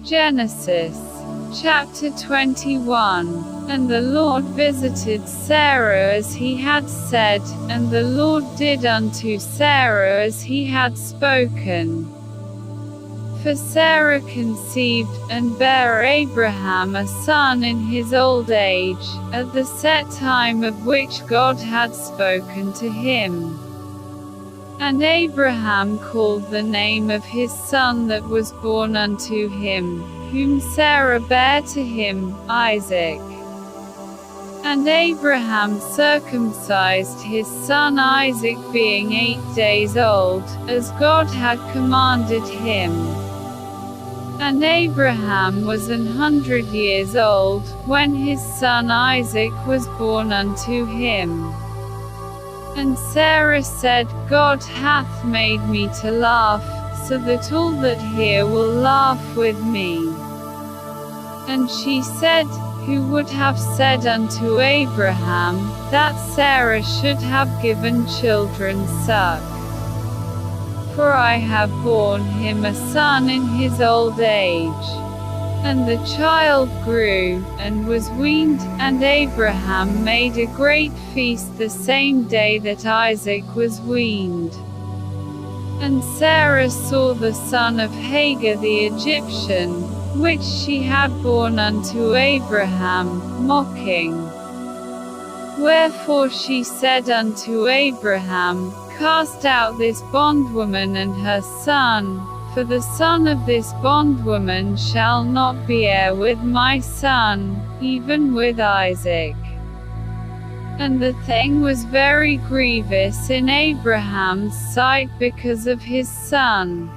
Genesis chapter 21. And the Lord visited Sarah as he had said, and the Lord did unto Sarah as he had spoken. For Sarah conceived, and bare Abraham a son in his old age, at the set time of which God had spoken to him. And Abraham called the name of his son that was born unto him, whom Sarah bare to him, Isaac. And Abraham circumcised his son Isaac being 8 days old, as God had commanded him. And Abraham was 100 years old, when his son Isaac was born unto him. And Sarah said, God hath made me to laugh, so that all that hear will laugh with me. And she said, who would have said unto Abraham, that Sarah should have given children suck? For I have borne him a son in his old age. And the child grew, and was weaned, and Abraham made a great feast the same day that Isaac was weaned. And Sarah saw the son of Hagar the Egyptian, which she had borne unto Abraham, mocking. Wherefore she said unto Abraham, Cast out this bondwoman and her son, for the son of this bondwoman shall not be heir with my son, even with Isaac. And the thing was very grievous in Abraham's sight because of his son.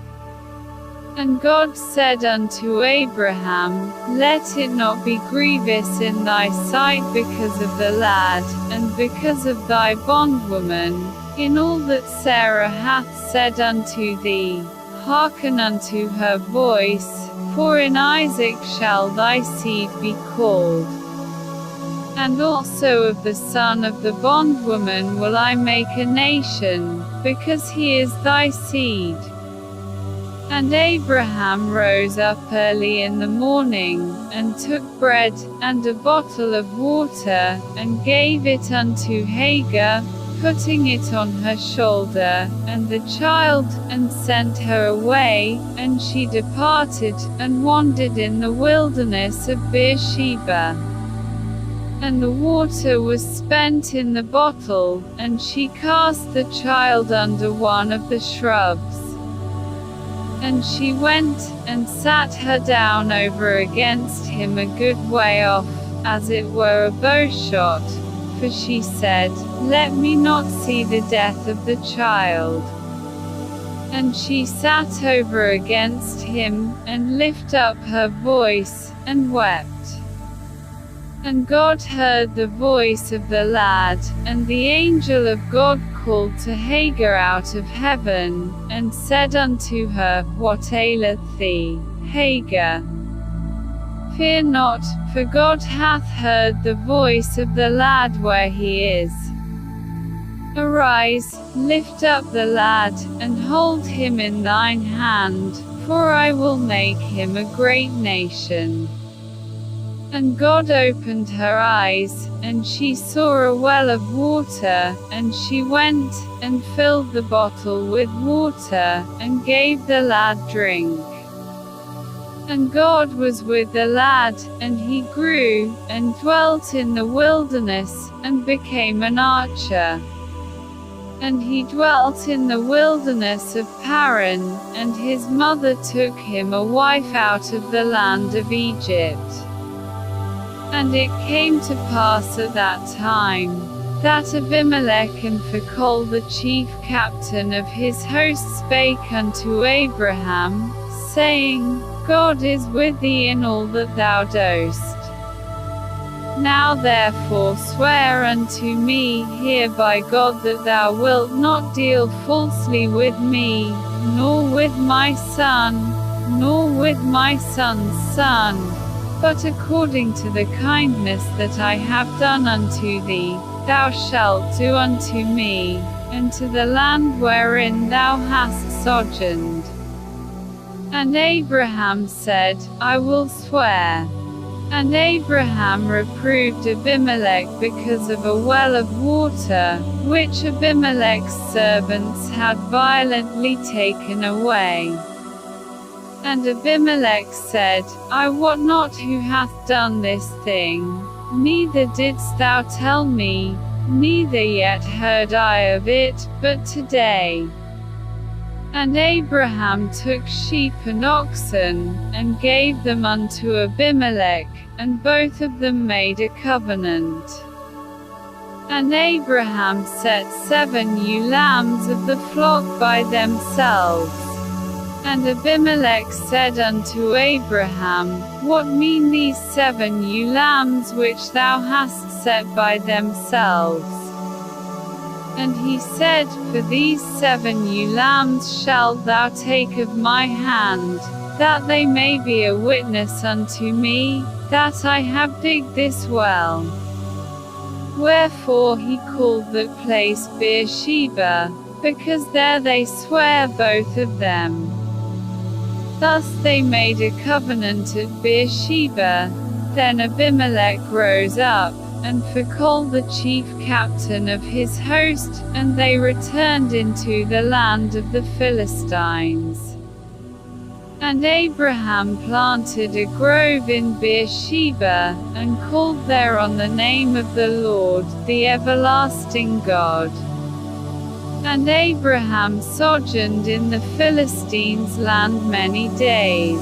And God said unto Abraham, Let it not be grievous in thy sight because of the lad, and because of thy bondwoman, in all that Sarah hath said unto thee. Hearken unto her voice, for in Isaac shall thy seed be called. And also of the son of the bondwoman will I make a nation, because he is thy seed. And Abraham rose up early in the morning, and took bread, and a bottle of water, and gave it unto Hagar, putting it on her shoulder, and the child, and sent her away, and she departed, and wandered in the wilderness of Beersheba. And the water was spent in the bottle, and she cast the child under one of the shrubs. And she went, and sat her down over against him a good way off, as it were a bowshot, for she said, Let me not see the death of the child. And she sat over against him, and lifted up her voice, and wept. And God heard the voice of the lad, and the angel of God called to Hagar out of heaven, and said unto her, What aileth thee, Hagar? Fear not, for God hath heard the voice of the lad where he is. Arise, lift up the lad, and hold him in thine hand, for I will make him a great nation. And God opened her eyes, and she saw a well of water, and she went, and filled the bottle with water, and gave the lad drink. And God was with the lad, and he grew, and dwelt in the wilderness, and became an archer. And he dwelt in the wilderness of Paran, and his mother took him a wife out of the land of Egypt. And it came to pass at that time, that Abimelech and Phicol the chief captain of his host spake unto Abraham, saying, God is with thee in all that thou dost. Now therefore swear unto me here by God that thou wilt not deal falsely with me, nor with my son, nor with my son's son, but according to the kindness that I have done unto thee, thou shalt do unto me, and to the land wherein thou hast sojourned. And Abraham said, I will swear. And Abraham reproved Abimelech because of a well of water, which Abimelech's servants had violently taken away. And Abimelech said, I wot not who hath done this thing, neither didst thou tell me, neither yet heard I of it, but today. And Abraham took sheep and oxen, and gave them unto Abimelech, and both of them made a covenant. And Abraham set 7 ewe lambs of the flock by themselves. And Abimelech said unto Abraham, What mean these 7 ewe lambs which thou hast set by themselves? And he said, For these 7 ewe lambs shalt thou take of my hand, that they may be a witness unto me, that I have digged this well. Wherefore he called that place Beersheba, because there they sware both of them. Thus they made a covenant at Beersheba. Then Abimelech rose up, and Phicol the chief captain of his host, and they returned into the land of the Philistines. And Abraham planted a grove in Beersheba, and called thereon the name of the Lord, the everlasting God. And Abraham sojourned in the Philistines' land many days.